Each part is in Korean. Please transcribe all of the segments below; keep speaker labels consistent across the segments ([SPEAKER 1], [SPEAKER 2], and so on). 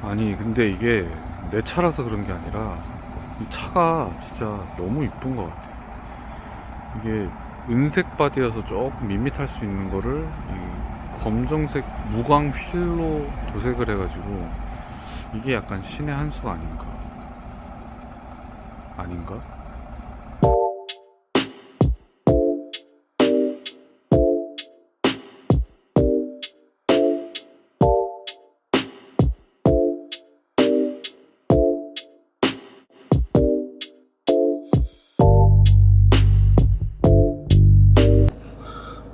[SPEAKER 1] 아니 근데 이게 내 차라서 그런 게 아니라 이 차가 진짜 너무 이쁜 것 같아. 이게 은색 바디여서 조금 밋밋할 수 있는 거를 이 검정색 무광 휠로 도색을 해가지고 이게 약간 신의 한 수가 아닌가? 아닌가?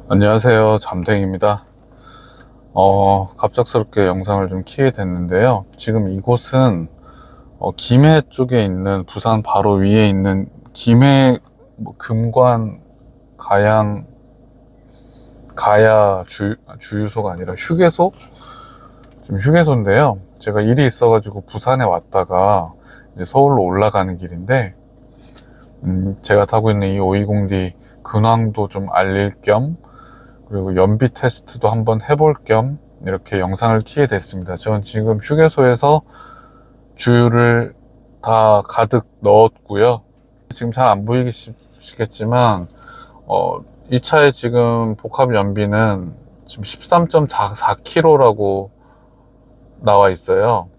[SPEAKER 1] 안녕하세요, 잠탱입니다. 갑작스럽게 영상을 좀 키게 됐는데요. 지금 이곳은 김해 쪽에 있는, 부산 바로 위에 있는 김해 금관 가야 주유소가 아니라 휴게소? 지금 휴게소인데요. 제가 일이 있어가지고 부산에 왔다가 이제 서울로 올라가는 길인데, 제가 타고 있는 이 520D 근황도 좀 알릴 겸, 그리고 연비 테스트도 한번 해볼 겸 이렇게 영상을 키게 됐습니다. 전 지금 휴게소에서 주유를 다 가득 넣었고요. 지금 잘 안 보이시겠지만 이 차의 지금 복합 연비는 지금 13.4kg라고 나와 있어요.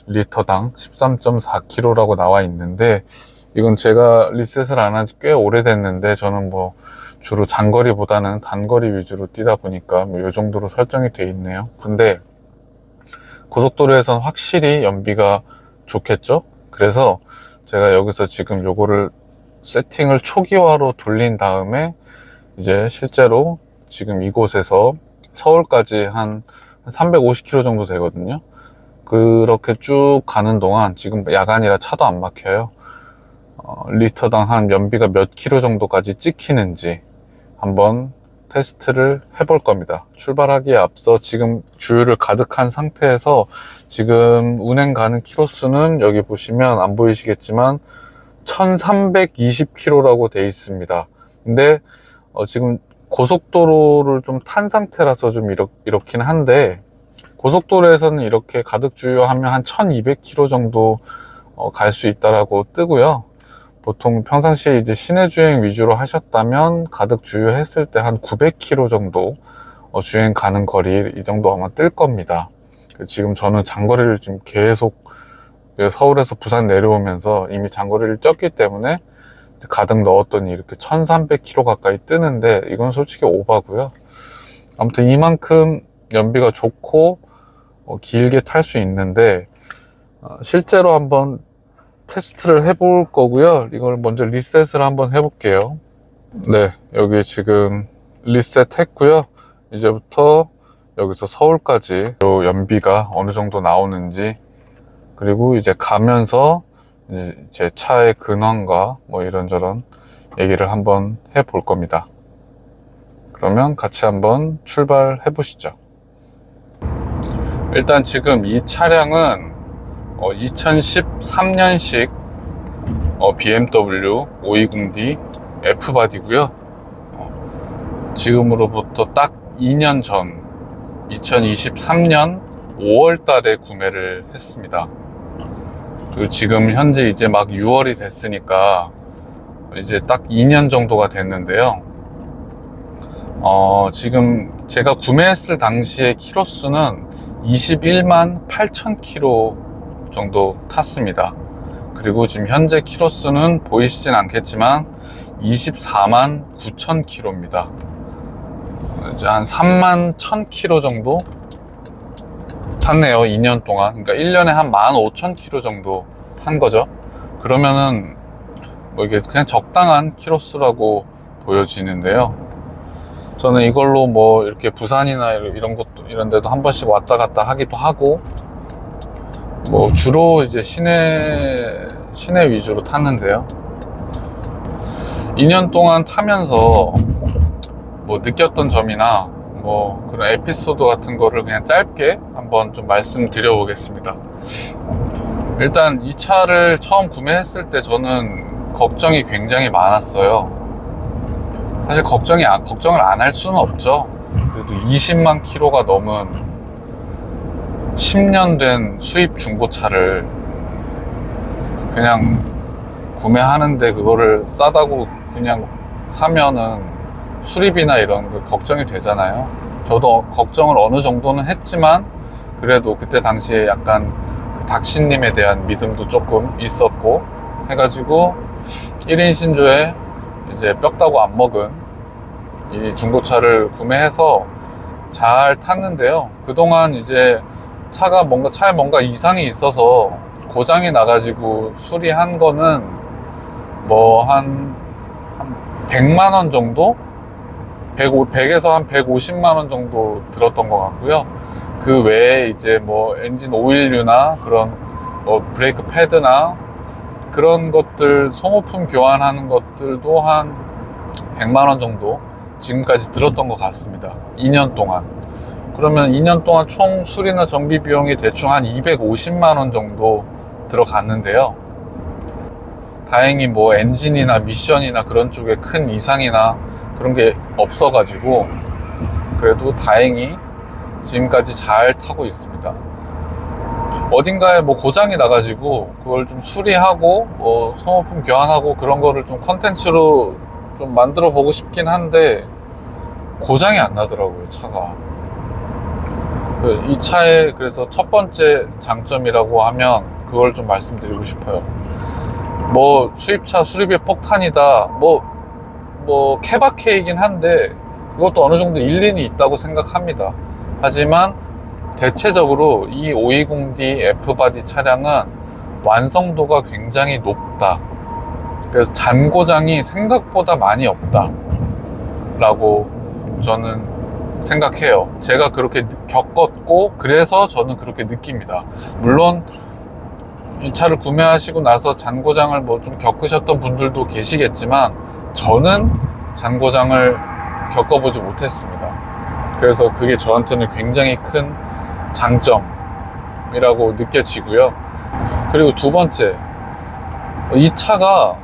[SPEAKER 1] 리터당 13.4kg라고 나와 있는데, 이건 제가 리셋을 안 한 지 꽤 오래됐는데, 저는 뭐 주로 장거리보다는 단거리 위주로 뛰다 보니까 뭐 이 정도로 설정이 돼 있네요. 근데 고속도로에선 확실히 연비가 좋겠죠. 그래서 제가 여기서 지금 요거를 세팅을 초기화로 돌린 다음에 이제 실제로 지금 이곳에서 서울까지 한 350km 정도 되거든요. 그렇게 쭉 가는 동안, 지금 야간이라 차도 안 막혀요. 리터당 한 연비가 몇 킬로 정도까지 찍히는지 한번 테스트를 해볼 겁니다. 출발하기에 앞서 지금 주유를 가득한 상태에서 지금 운행 가는 키로수는 여기 보시면 안 보이시겠지만 1320km라고 돼 있습니다. 근데 지금 고속도로를 좀 탄 상태라서 좀 이렇긴 한데, 고속도로에서는 이렇게 가득 주유하면 한 1200km 정도 갈 수 있다라고 뜨고요. 보통 평상시에 이제 시내 주행 위주로 하셨다면 가득 주유했을 때 한 900km 정도 주행 가는 거리, 이 정도 아마 뜰 겁니다. 지금 저는 장거리를 지금 계속 서울에서 부산 내려오면서 이미 장거리를 뛰었기 때문에 가득 넣었더니 이렇게 1300km 가까이 뜨는데, 이건 솔직히 오바고요. 아무튼 이만큼 연비가 좋고 길게 탈 수 있는데, 실제로 한번 테스트를 해볼 거고요. 이걸 먼저 리셋을 한번 해볼게요. 네, 여기 지금 리셋 했고요. 이제부터 여기서 서울까지 요 연비가 어느 정도 나오는지, 그리고 이제 가면서 이제 제 차의 근황과 뭐 이런저런 얘기를 한번 해볼 겁니다. 그러면 같이 한번 출발해 보시죠. 일단 지금 이 차량은 2013년식 BMW 520D F바디고요. 지금으로부터 딱 2년 전 2023년 5월 달에 구매를 했습니다. 그리고 지금 현재 이제 막 6월이 됐으니까 이제 딱 2년 정도가 됐는데요. 지금 제가 구매했을 당시의 키로수는 21만 8천 킬로 정도 탔습니다. 그리고 지금 현재 키로수는 보이시진 않겠지만 24만 9천 킬로입니다. 이제 한 3만 1천 킬로 정도 탔네요. 2년 동안. 그러니까 1년에 한 15,000 킬로 정도 탄 거죠. 그러면은 뭐 이게 그냥 적당한 키로수라고 보여지는데요. 저는 이걸로 뭐 이렇게 부산이나 이런 데도 한 번씩 왔다 갔다 하기도 하고, 뭐 주로 이제 시내 위주로 탔는데요. 2년 동안 타면서 뭐 느꼈던 점이나 뭐 그런 에피소드 같은 거를 그냥 짧게 한번 좀 말씀드려 보겠습니다. 일단 이 차를 처음 구매했을 때 저는 걱정이 굉장히 많았어요. 사실 걱정을 안 할 수는 없죠. 그래도 20만 킬로가 넘은 10년 된 수입 중고차를 그냥 구매하는데 그거를 싸다고 그냥 사면은 수리비나 이런 거 걱정이 되잖아요. 저도 걱정을 어느 정도는 했지만 그래도 그때 당시에 약간 그 닥신님에 대한 믿음도 조금 있었고 해가지고 1인 신조에 이제 뼈다고 안 먹은 이 중고차를 구매해서 잘 탔는데요. 그동안 이제 차에 뭔가 이상이 있어서 고장이 나가지고 수리한 거는 뭐 한 100만 원 정도? 100에서 한 150만 원 정도 들었던 것 같고요. 그 외에 이제 뭐 엔진 오일류나 그런 뭐 브레이크 패드나 그런 것들 소모품 교환하는 것들도 한 100만 원 정도 지금까지 들었던 것 같습니다. 2년 동안. 그러면 2년 동안 총 수리나 정비 비용이 대충 한 250만 원 정도 들어갔는데요. 다행히 뭐 엔진이나 미션이나 그런 쪽에 큰 이상이나 그런 게 없어가지고 그래도 다행히 지금까지 잘 타고 있습니다. 어딘가에 뭐 고장이 나가지고 그걸 좀 수리하고 뭐 소모품 교환하고 그런 거를 좀 컨텐츠로 좀 만들어 보고 싶긴 한데 고장이 안 나더라고요, 차가. 이 차의 그래서 첫 번째 장점이라고 하면 그걸 좀 말씀드리고 싶어요. 뭐 수입차 수리비 폭탄이다, 뭐 케바케이긴 한데 그것도 어느 정도 일리는 있다고 생각합니다. 하지만 대체적으로 이 520D F바디 차량은 완성도가 굉장히 높다. 그래서 잔고장이 생각보다 많이 없다 라고 저는 생각해요. 제가 그렇게 겪었고 그래서 저는 그렇게 느낍니다. 물론 이 차를 구매하시고 나서 잔고장을 뭐 좀 겪으셨던 분들도 계시겠지만 저는 잔고장을 겪어보지 못했습니다. 그래서 그게 저한테는 굉장히 큰 장점이라고 느껴지고요. 그리고 두 번째, 이 차가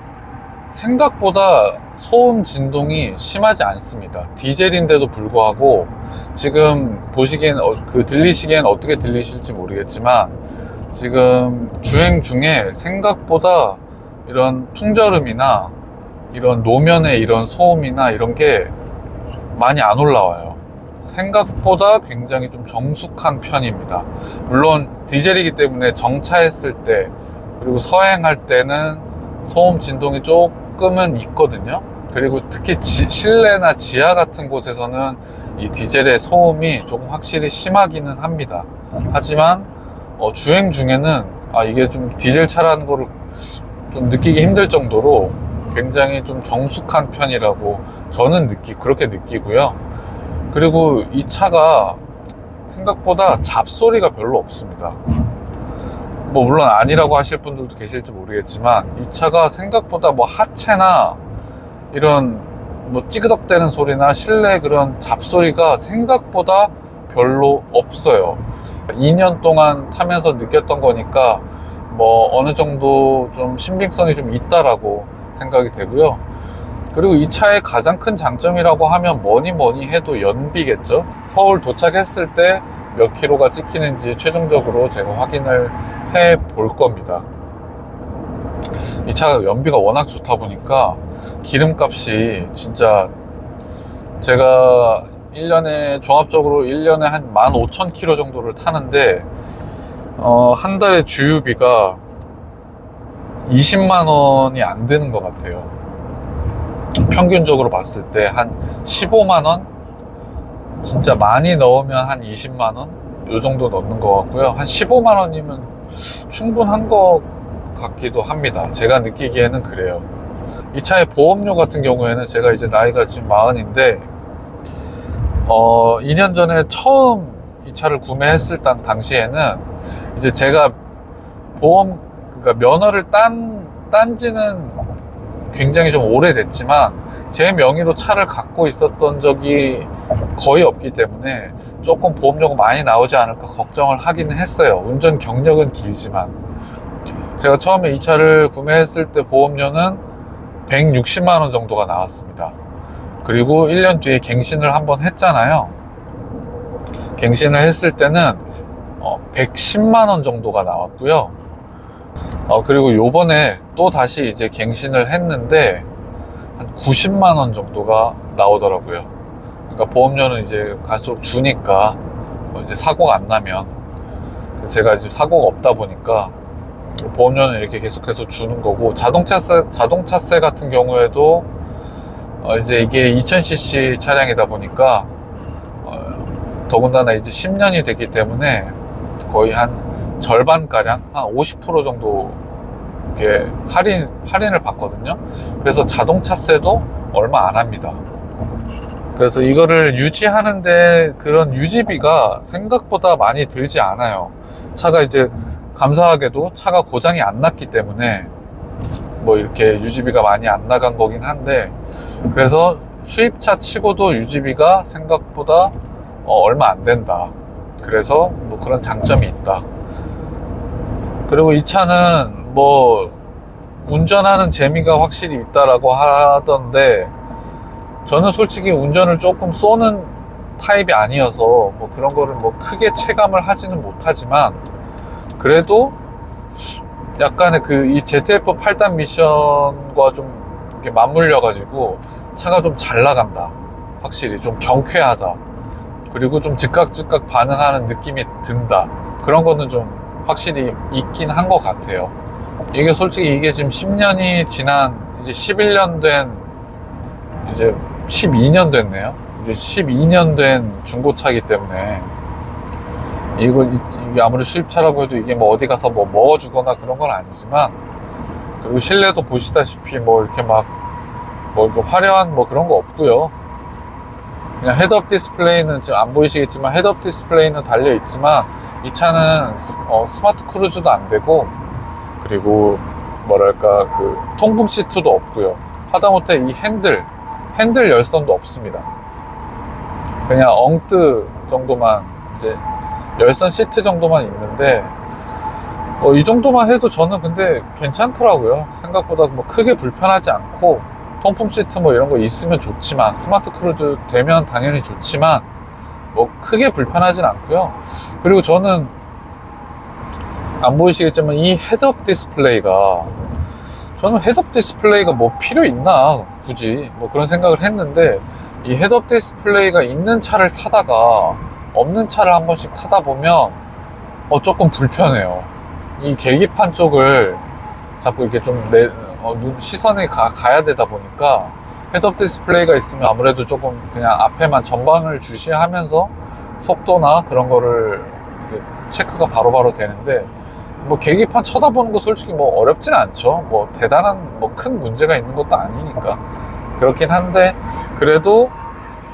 [SPEAKER 1] 생각보다 소음 진동이 심하지 않습니다. 디젤인데도 불구하고 지금 보시기엔 들리시기엔 어떻게 들리실지 모르겠지만 지금 주행 중에 생각보다 이런 풍절음이나 이런 노면의 이런 소음이나 이런 게 많이 안 올라와요. 생각보다 굉장히 좀 정숙한 편입니다. 물론 디젤이기 때문에 정차했을 때 그리고 서행할 때는 소음 진동이 조금은 있거든요. 그리고 특히 실내나 지하 같은 곳에서는 이 디젤의 소음이 조금 확실히 심하기는 합니다. 하지만 주행 중에는 이게 좀 디젤 차라는 거를 좀 느끼기 힘들 정도로 굉장히 좀 정숙한 편이라고 저는 그렇게 느끼고요. 그리고 이 차가 생각보다 잡소리가 별로 없습니다. 뭐 물론 아니라고 하실 분들도 계실지 모르겠지만 이 차가 생각보다 뭐 하체나 이런 뭐 찌그덕대는 소리나 실내 그런 잡소리가 생각보다 별로 없어요. 2년 동안 타면서 느꼈던 거니까 뭐 어느 정도 좀 신빙성이 좀 있다라고 생각이 되고요. 그리고 이 차의 가장 큰 장점이라고 하면 뭐니 해도 연비겠죠. 서울 도착했을 때 몇 킬로가 찍히는지 최종적으로 제가 확인을 해 볼 겁니다. 이 차가 연비가 워낙 좋다 보니까 기름값이 진짜 제가 1년에 종합적으로 1년에 한 15,000km 정도를 타는데 한 달에 주유비가 20만 원이 안 되는 것 같아요. 평균적으로 봤을 때 한 15만 원? 진짜 많이 넣으면 한 20만 원? 요 정도 넣는 것 같고요. 한 15만 원이면 충분한 것 같기도 합니다. 제가 느끼기에는 그래요. 이 차의 보험료 같은 경우에는 제가 이제 나이가 지금 40인데 2년 전에 처음 이 차를 구매했을 당시에는 이제 제가 그러니까 면허를 딴 지는 굉장히 좀 오래됐지만 제 명의로 차를 갖고 있었던 적이 거의 없기 때문에 조금 보험료가 많이 나오지 않을까 걱정을 하기는 했어요. 운전 경력은 길지만 제가 처음에 이 차를 구매했을 때 보험료는 160만 원 정도가 나왔습니다. 그리고 1년 뒤에 갱신을 한번 했잖아요. 갱신을 했을 때는 110만 원 정도가 나왔고요. 그리고 요번에 또 다시 이제 갱신을 했는데 한 90만 원 정도가 나오더라고요. 그러니까 보험료는 이제 갈수록 주니까 이제 사고가 안 나면, 제가 이제 사고가 없다 보니까 보험료는 이렇게 계속해서 주는 거고, 자동차세 같은 경우에도 이제 이게 2000cc 차량이다 보니까 더군다나 이제 10년이 됐기 때문에 거의 한 절반가량, 한 50% 정도 이렇게 할인을 받거든요. 그래서 자동차세도 얼마 안 합니다. 그래서 이거를 유지하는데 그런 유지비가 생각보다 많이 들지 않아요. 차가 이제 감사하게도 차가 고장이 안 났기 때문에 뭐 이렇게 유지비가 많이 안 나간 거긴 한데, 그래서 수입차 치고도 유지비가 생각보다 얼마 안 된다. 그래서 뭐 그런 장점이 있다. 그리고 이 차는 뭐 운전하는 재미가 확실히 있다라고 하던데, 저는 솔직히 운전을 조금 쏘는 타입이 아니어서 뭐 그런 거를 뭐 크게 체감을 하지는 못하지만, 그래도 약간의 이 ZF 8단 미션과 좀 이렇게 맞물려 가지고 차가 좀 잘 나간다, 확실히 좀 경쾌하다, 그리고 좀 즉각 반응하는 느낌이 든다, 그런 거는 좀 확실히 있긴 한 것 같아요. 이게 솔직히 이게 지금 10년이 지난, 이제 11년 된, 이제 12년 됐네요. 이제 12년 된 중고차이기 때문에 이게 아무리 수입차라고 해도 이게 뭐 어디 가서 뭐 먹어주거나 그런 건 아니지만, 그리고 실내도 보시다시피 뭐 이렇게 막 뭐 화려한 뭐 그런 거 없고요. 그냥 헤드업 디스플레이는 지금 안 보이시겠지만 헤드업 디스플레이는 달려 있지만, 이 차는 스마트 크루즈도 안 되고, 그리고 뭐랄까 통풍 시트도 없고요. 하다못해 이 핸들 열선도 없습니다. 그냥 엉뜨 정도만, 이제 열선 시트 정도만 있는데, 이 정도만 해도 저는 근데 괜찮더라고요. 생각보다 뭐 크게 불편하지 않고, 통풍 시트 뭐 이런 거 있으면 좋지만, 스마트 크루즈 되면 당연히 좋지만 뭐 크게 불편하진 않고요. 그리고 저는 안 보이시겠지만 이 헤드업 디스플레이가, 저는 헤드업 디스플레이가 뭐 필요 있나 굳이, 뭐 그런 생각을 했는데, 이 헤드업 디스플레이가 있는 차를 타다가 없는 차를 한 번씩 타다 보면 조금 불편해요. 이 계기판 쪽을 자꾸 이렇게 좀 시선이 가야 되다 보니까, 헤드업 디스플레이가 있으면 아무래도 조금 그냥 앞에만 전방을 주시하면서 속도나 그런 거를 체크가 바로바로 되는데, 뭐 계기판 쳐다보는 거 솔직히 뭐 어렵진 않죠. 뭐 대단한 뭐 큰 문제가 있는 것도 아니니까. 그렇긴 한데, 그래도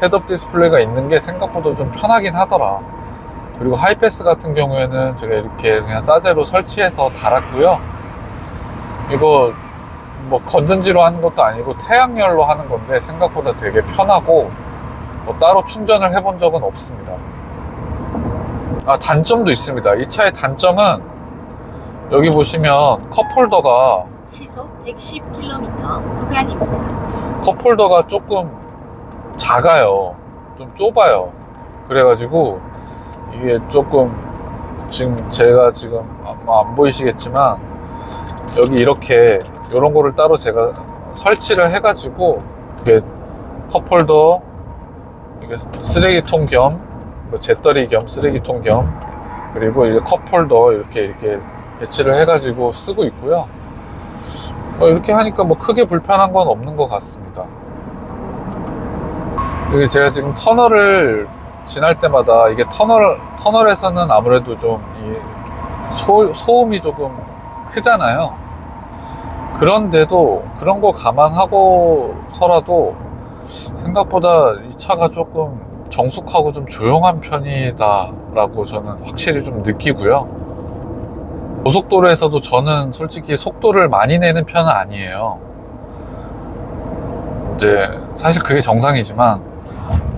[SPEAKER 1] 헤드업 디스플레이가 있는 게 생각보다 좀 편하긴 하더라. 그리고 하이패스 같은 경우에는 제가 이렇게 그냥 싸제로 설치해서 달았고요. 이거 뭐 건전지로 하는 것도 아니고 태양열로 하는 건데, 생각보다 되게 편하고 뭐 따로 충전을 해본 적은 없습니다. 단점도 있습니다. 이 차의 단점은, 여기 보시면 컵홀더가
[SPEAKER 2] 시속 110km 구간입니다.
[SPEAKER 1] 컵홀더가 조금 작아요. 좀 좁아요. 그래가지고 이게 조금, 지금 제가 지금 아마 안 보이시겠지만 여기 이렇게 이런 거를 따로 제가 설치를 해가지고, 이게 컵홀더, 이게 쓰레기통 겸 재떨이 겸 쓰레기통 겸, 그리고 이제 컵홀더 이렇게 배치를 해가지고 쓰고 있고요. 이렇게 하니까 뭐 크게 불편한 건 없는 것 같습니다. 이게 제가 지금 터널을 지날 때마다, 이게 터널에서는 아무래도 좀 소음이 조금 크잖아요. 그런데도 그런 거 감안하고서라도 생각보다 이 차가 조금 정숙하고 좀 조용한 편이다 라고 저는 확실히 좀 느끼고요. 고속도로에서도 저는 솔직히 속도를 많이 내는 편은 아니에요. 이제 사실 그게 정상이지만,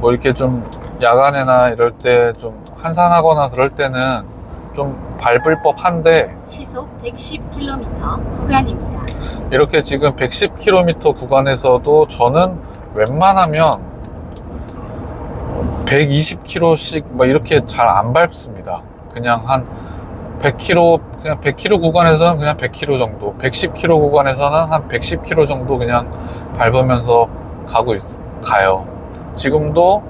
[SPEAKER 1] 뭐 이렇게 좀 야간에나 이럴 때 좀 한산하거나 그럴 때는 좀 밟을 법한데,
[SPEAKER 2] 시속 110km 구간입니다.
[SPEAKER 1] 이렇게 지금 110km 구간에서도 저는 웬만하면 120km씩 뭐 이렇게 잘 안 밟습니다. 그냥 한 100km, 그냥 100km 구간에서는 그냥 100km 정도, 110km 구간에서는 한 110km 정도 그냥 밟으면서 가요. 지금도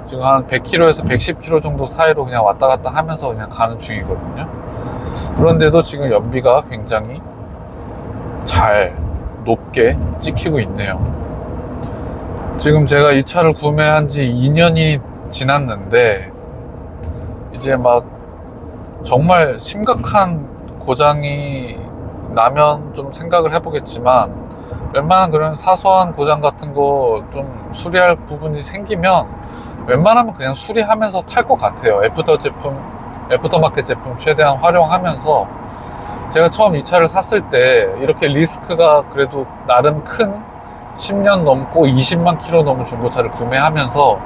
[SPEAKER 1] 지금 한 100km에서 110km 정도 사이로 그냥 왔다 갔다 하면서 그냥 가는 중이거든요. 그런데도 지금 연비가 굉장히 잘 높게 찍히고 있네요. 지금 제가 이 차를 구매한 지 2년이 지났는데 이제 막 정말 심각한 고장이 나면 좀 생각을 해보겠지만 웬만한 그런 사소한 고장 같은 거 좀 수리할 부분이 생기면 웬만하면 그냥 수리하면서 탈 것 같아요. 애프터마켓 제품 최대한 활용하면서. 제가 처음 이 차를 샀을 때 이렇게 리스크가 그래도 나름 큰 10년 넘고 20만 킬로 넘은 중고차를 구매하면서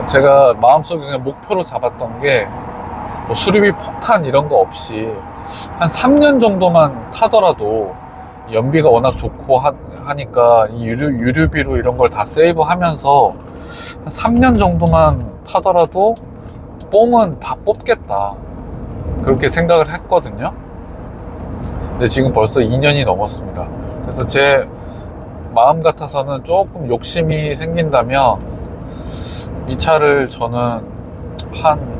[SPEAKER 1] 제가 마음속에 그냥 목표로 잡았던 게 뭐 수리비 폭탄 이런 거 없이 한 3년 정도만 타더라도 연비가 워낙 좋고 하니까 이 유류비로 이런 걸 다 세이브 하면서 한 3년 정도만 타더라도 뽕은 다 뽑겠다, 그렇게 생각을 했거든요. 근데 지금 벌써 2년이 넘었습니다. 그래서 제 마음 같아서는 조금 욕심이 생긴다면 이 차를 저는 한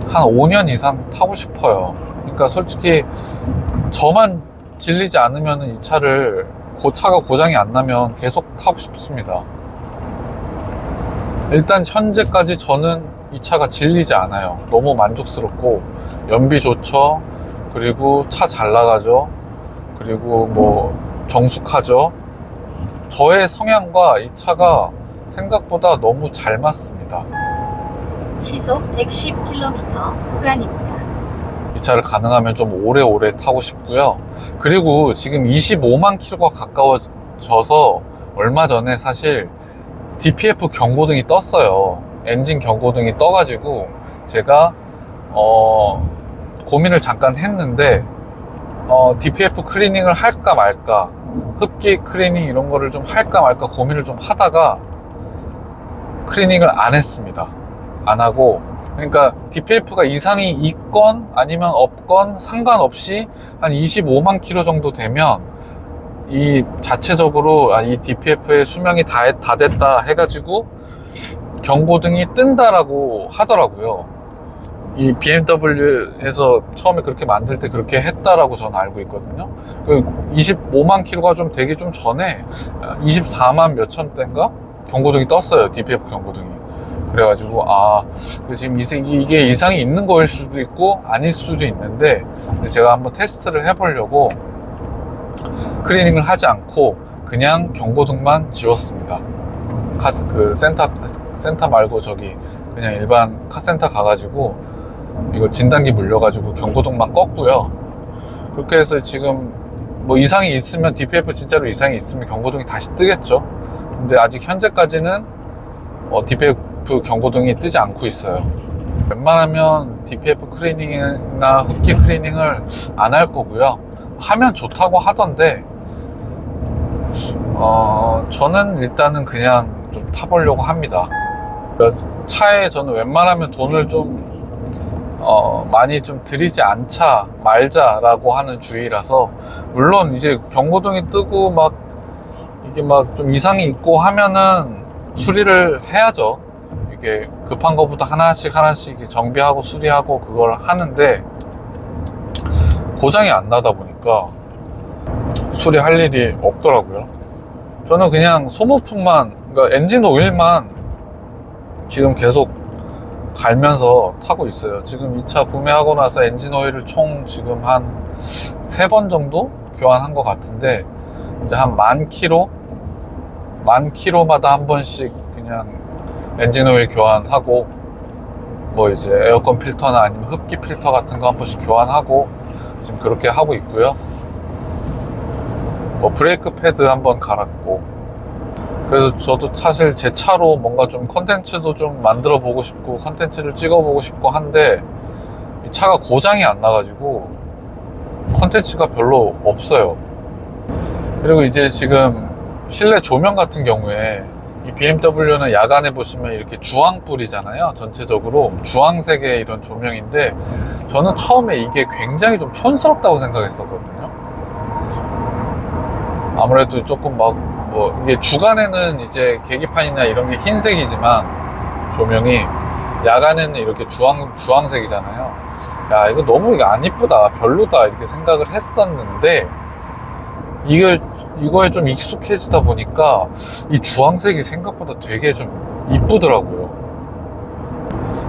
[SPEAKER 1] 5년 이상 타고 싶어요. 그러니까 솔직히 저만 질리지 않으면 이 차를, 차가 고장이 안 나면 계속 타고 싶습니다. 일단 현재까지 저는 이 차가 질리지 않아요. 너무 만족스럽고 연비 좋죠. 그리고 차 잘 나가죠. 그리고 뭐 정숙하죠. 저의 성향과 이 차가 생각보다 너무 잘 맞습니다.
[SPEAKER 2] 시속 110km 구간입니다.
[SPEAKER 1] 이 차를 가능하면 좀 오래오래 타고 싶고요. 그리고 지금 25만 킬로가 가까워져서 얼마 전에 사실 DPF 경고등이 떴어요. 엔진 경고등이 떠가지고 제가 고민을 잠깐 했는데 DPF 클리닝을 할까 말까, 흡기 클리닝 이런 거를 좀 할까 말까 고민을 좀 하다가 클리닝을 안 했습니다. 안 하고, 그러니까 DPF가 이상이 있건 아니면 없건 상관없이 한 25만 킬로 정도 되면 이 자체적으로 이 DPF의 수명이 다 됐다 해가지고 경고등이 뜬다라고 하더라고요. 이 BMW에서 처음에 그렇게 만들 때 그렇게 했다라고 저는 알고 있거든요. 25만 킬로가 좀 되기 좀 전에 24만 몇천 대인가 경고등이 떴어요. DPF 경고등이. 그래가지고 지금 이게 이상이 있는 거일 수도 있고 아닐 수도 있는데, 제가 한번 테스트를 해보려고 클리닝을 하지 않고 그냥 경고등만 지웠습니다. 센터 말고 저기 그냥 일반 카센터 가가지고 이거 진단기 물려가지고 경고등만 껐고요. 그렇게 해서 지금 뭐 이상이 있으면, DPF 진짜로 이상이 있으면 경고등이 다시 뜨겠죠. 근데 아직 현재까지는 DPF 경고등이 뜨지 않고 있어요. 웬만하면 DPF 클리닝이나 흡기 클리닝을 안 할 거고요. 하면 좋다고 하던데 저는 일단은 그냥 좀 타보려고 합니다. 차에 저는 웬만하면 돈을 좀 많이 좀 들이지 말자라고 하는 주의라서, 물론 이제 경고등이 뜨고 이게 좀 이상이 있고 하면은 수리를 해야죠. 이게 급한 것부터 하나씩 정비하고 수리하고 그걸 하는데, 고장이 안 나다 보니까 수리할 일이 없더라고요. 저는 그냥 소모품만, 그러니까 엔진 오일만 지금 계속 갈면서 타고 있어요. 지금 이 차 구매하고 나서 엔진 오일을 총 지금 한 3번 정도 교환한 것 같은데, 이제 한 10,000km마다 한 번씩 그냥 엔진 오일 교환하고, 뭐 이제 에어컨 필터나 아니면 흡기 필터 같은 거 한 번씩 교환하고 지금 그렇게 하고 있고요. 뭐 브레이크 패드 한번 갈았고. 그래서 저도 사실 제 차로 뭔가 좀 컨텐츠도 좀 만들어 보고 싶고 컨텐츠를 찍어 보고 싶고 한데, 이 차가 고장이 안 나가지고 컨텐츠가 별로 없어요. 그리고 이제 지금 실내 조명 같은 경우에 이 BMW는 야간에 보시면 이렇게 주황불이잖아요. 전체적으로 주황색의 이런 조명인데 저는 처음에 이게 굉장히 좀 촌스럽다고 생각했었거든요. 아무래도 조금 막 뭐 이게 주간에는 이제 계기판이나 이런 게 흰색이지만 조명이 야간에는 이렇게 주황색이잖아요. 야, 이거 너무 이게 안 이쁘다, 별로다 이렇게 생각을 했었는데 이거에 좀 익숙해지다 보니까 이 주황색이 생각보다 되게 좀 이쁘더라고요.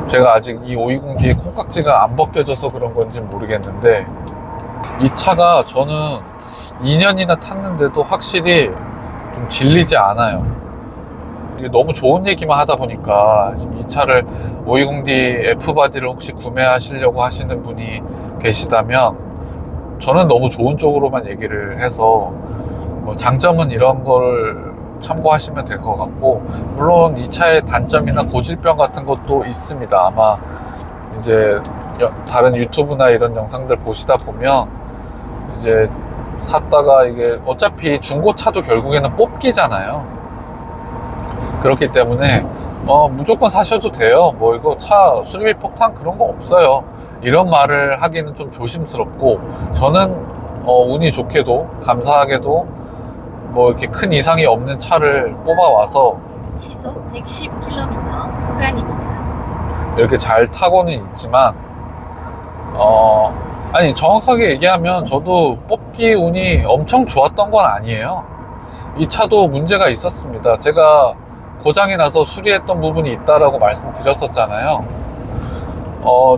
[SPEAKER 1] 제가 아직 이 520D의 콩깍지가 안 벗겨져서 그런 건지 모르겠는데 이 차가 저는 2년이나 탔는데도 확실히 좀 질리지 않아요. 이게 너무 좋은 얘기만 하다 보니까 지금 이 차를 520D F바디를 혹시 구매하시려고 하시는 분이 계시다면 저는 너무 좋은 쪽으로만 얘기를 해서 뭐 장점은 이런 걸 참고하시면 될 것 같고, 물론 이 차의 단점이나 고질병 같은 것도 있습니다. 아마 이제 다른 유튜브나 이런 영상들 보시다 보면 이제 샀다가 이게 어차피 중고차도 결국에는 뽑기잖아요. 그렇기 때문에 무조건 사셔도 돼요. 뭐 이거 차 수리비 폭탄 그런 거 없어요. 이런 말을 하기는 좀 조심스럽고, 저는 운이 좋게도 감사하게도 뭐 이렇게 큰 이상이 없는 차를 뽑아와서
[SPEAKER 2] 시속 110km 구간입니다.
[SPEAKER 1] 이렇게 잘 타고는 있지만 아니 정확하게 얘기하면 저도 뽑기 운이 엄청 좋았던 건 아니에요. 이 차도 문제가 있었습니다. 제가 고장이 나서 수리했던 부분이 있다라고 말씀드렸었잖아요.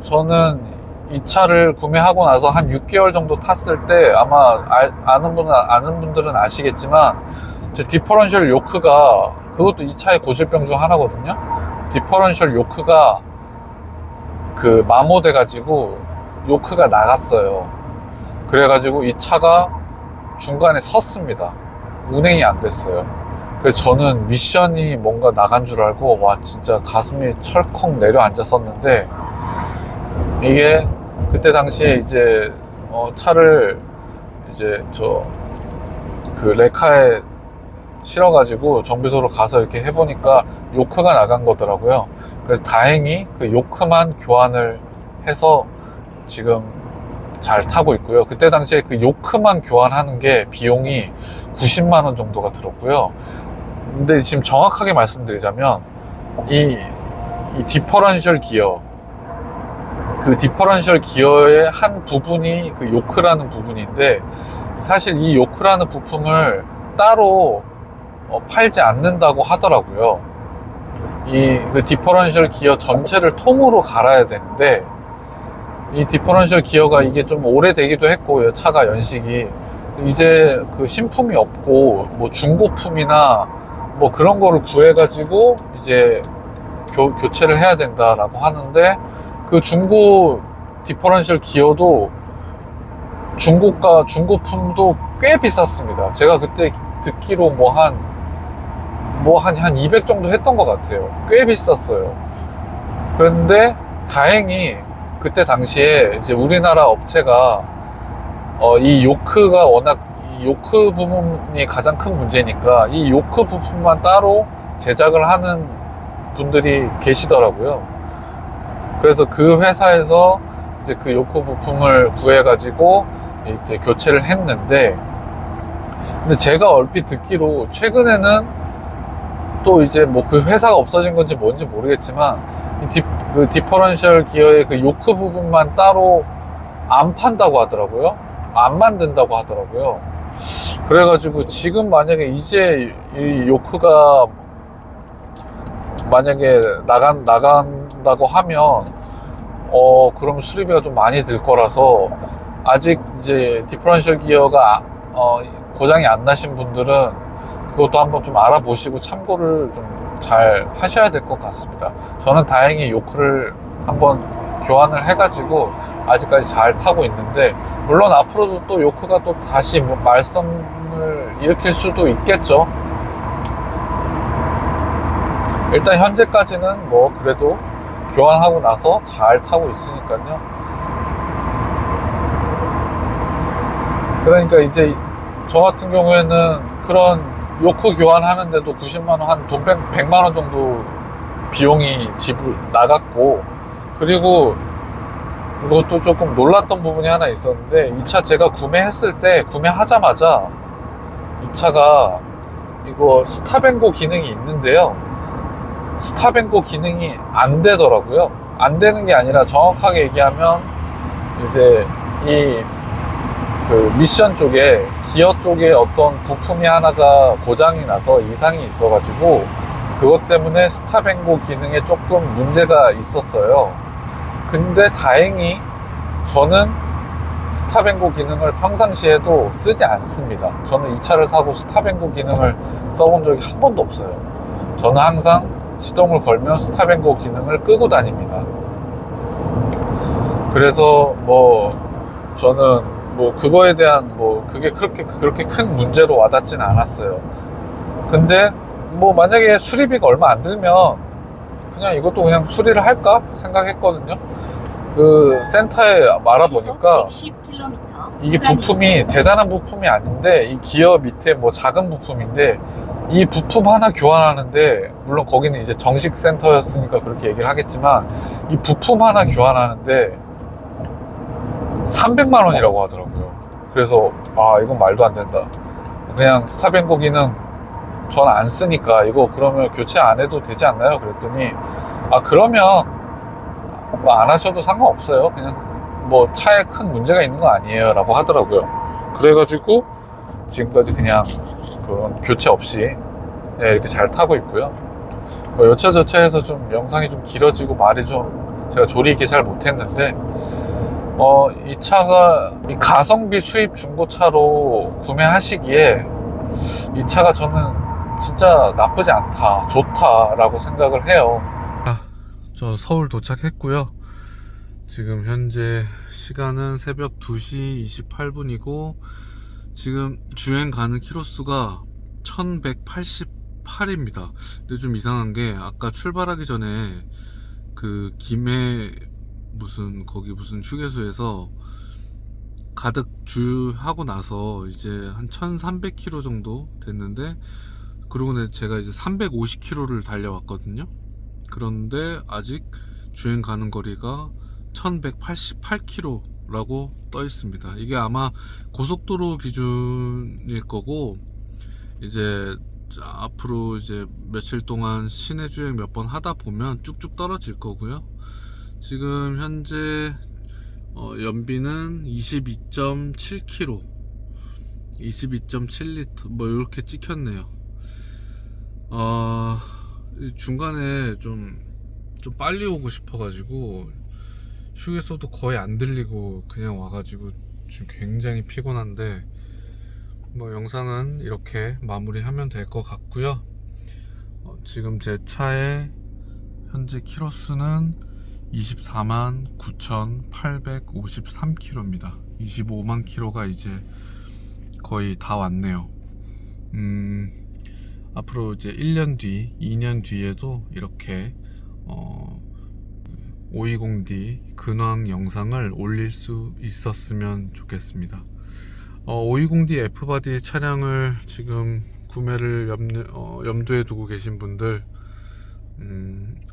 [SPEAKER 1] 저는 이 차를 구매하고 나서 한 6개월 정도 탔을 때 아마 아는 분들은 아시겠지만 제 디퍼런셜 요크가, 그것도 이 차의 고질병 중 하나거든요. 디퍼런셜 요크가 그 마모돼 가지고 요크가 나갔어요. 그래가지고 이 차가 중간에 섰습니다. 운행이 안 됐어요. 그래서 저는 미션이 뭔가 나간 줄 알고 와 진짜 가슴이 철컥 내려앉았었는데, 이게 그때 당시에 이제 차를 이제 그 레카에 실어가지고 정비소로 가서 이렇게 해보니까 요크가 나간 거더라고요. 그래서 다행히 그 요크만 교환을 해서 지금 잘 타고 있고요. 그때 당시에 그 요크만 교환하는 게 비용이 90만 원 정도가 들었고요. 근데 지금 정확하게 말씀드리자면 이 디퍼런셜 기어, 그 디퍼런셜 기어의 한 부분이 그 요크라는 부분인데, 사실 이 요크라는 부품을 따로 팔지 않는다고 하더라고요. 그 디퍼런셜 기어 전체를 통으로 갈아야 되는데, 이 디퍼런셜 기어가 이게 좀 오래되기도 했고 차가 연식이 이제 그 신품이 없고 뭐 중고품이나 뭐 그런 거를 구해가지고 이제 교체를 해야 된다라고 하는데, 그 중고 디퍼런셜 기어도 중고품도 꽤 비쌌습니다. 제가 그때 듣기로 한 200 정도 했던 것 같아요. 꽤 비쌌어요. 그런데 다행히 그때 당시에 이제 우리나라 업체가 이 요크가 워낙 이 요크 부분이 가장 큰 문제니까 이 요크 부품만 따로 제작을 하는 분들이 계시더라고요. 그래서 그 회사에서 이제 그 요크 부품을 구해가지고 이제 교체를 했는데, 근데 제가 얼핏 듣기로 최근에는 또 이제 뭐 그 회사가 없어진 건지 뭔지 모르겠지만 그 디퍼런셜 기어의 그 요크 부분만 따로 안 판다고 하더라고요. 안 만든다고 하더라고요. 그래가지고 지금 만약에 이제 이 요크가 만약에 나간다고 하면 그럼 수리비가 좀 많이 들 거라서, 아직 이제 디퍼런셜 기어가 고장이 안 나신 분들은 그것도 한번 좀 알아보시고 참고를 좀 잘 하셔야 될 것 같습니다. 저는 다행히 요크를 한번 교환을 해가지고 아직까지 잘 타고 있는데, 물론 앞으로도 또 요크가 또 다시 뭐 말썽을 일으킬 수도 있겠죠. 일단 현재까지는 뭐 그래도 교환하고 나서 잘 타고 있으니까요. 그러니까 이제 저 같은 경우에는 그런 요크 교환하는데도 90만원, 한 돈 100만원 정도 비용이 지불 나갔고, 그리고 이것도 조금 놀랐던 부분이 하나 있었는데, 이 차 제가 구매했을 때, 구매하자마자 이 차가 이거 스탑앤고 기능이 있는데요, 스탑앤고 기능이 안 되더라고요. 안 되는 게 아니라 정확하게 얘기하면 이제 이 그 미션 쪽에, 기어 쪽에 어떤 부품이 하나가 고장이 나서 이상이 있어가지고 그것 때문에 스탑앤고 기능에 조금 문제가 있었어요. 근데 다행히 저는 스탑앤고 기능을 평상시에도 쓰지 않습니다. 저는 이 차를 사고 스탑앤고 기능을 써본 적이 한 번도 없어요. 저는 항상 시동을 걸면 스탑앤고 기능을 끄고 다닙니다. 그래서 저는 그거에 대한 그게 그렇게 큰 문제로 와닿지는 않았어요. 근데 만약에 수리비가 얼마 안 들면 그냥 이것도 그냥 수리를 할까 생각했거든요. 그 센터에 알아보니까 이게 부품이 대단한 부품이 아닌데, 이 기어 밑에 작은 부품인데, 이 부품 하나 교환하는데, 물론 거기는 이제 정식 센터였으니까 그렇게 얘기를 하겠지만, 이 부품 하나 교환하는데 300만 원이라고 하더라고요. 그래서 이건 말도 안 된다. 그냥 스탑앤고 기능 전 안 쓰니까 이거 그러면 교체 안 해도 되지 않나요? 그랬더니 그러면 안 하셔도 상관없어요. 그냥 차에 큰 문제가 있는 거 아니에요 라고 하더라고요. 그래가지고 지금까지 그냥 그런 교체 없이 이렇게 잘 타고 있고요. 여차저차 해서 좀 영상이 좀 길어지고 말이 좀 제가 조리 있게 잘 못했는데, 이 차가 이 가성비 수입 중고차로 구매하시기에 이 차가 저는 진짜 나쁘지 않다, 좋다라고 생각을 해요. 저 서울 도착했고요. 지금 현재 시간은 새벽 2시 28분이고 지금 주행 가는 키로수가 1188입니다. 근데 좀 이상한 게, 아까 출발하기 전에 그 김해 무슨 휴게소에서 가득 주유하고 나서 이제 한 1300km 정도 됐는데, 그러고 제가 이제 350km를 달려왔거든요. 그런데 아직 주행 가는 거리가 1188km라고 떠 있습니다. 이게 아마 고속도로 기준일 거고, 이제 앞으로 이제 며칠 동안 시내 주행 몇 번 하다 보면 쭉쭉 떨어질 거고요. 지금 현재 연비는 22.7km, 22.7L 이렇게 찍혔네요. 중간에 좀 빨리 오고 싶어가지고 휴게소도 거의 안 들리고 그냥 와가지고 지금 굉장히 피곤한데, 영상은 이렇게 마무리하면 될 것 같고요. 지금 제 차의 현재 키로수는 249,853km입니다. 25만 km가 이제 거의 다 왔네요. 앞으로 이제 1년 뒤, 2년 뒤에도 이렇게 520D 근황 영상을 올릴 수 있었으면 좋겠습니다. 520D F바디 차량을 지금 구매를 염두에 두고 계신 분들,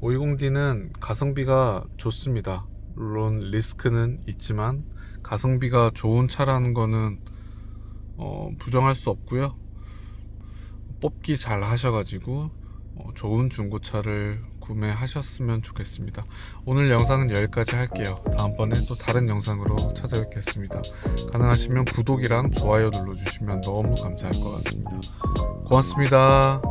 [SPEAKER 1] 520D는 가성비가 좋습니다. 물론 리스크는 있지만 가성비가 좋은 차라는 거는 부정할 수 없고요. 뽑기 잘 하셔가지고 좋은 중고차를 구매하셨으면 좋겠습니다. 오늘 영상은 여기까지 할게요. 다음번에 또 다른 영상으로 찾아뵙겠습니다. 가능하시면 구독이랑 좋아요 눌러주시면 너무 감사할 것 같습니다. 고맙습니다.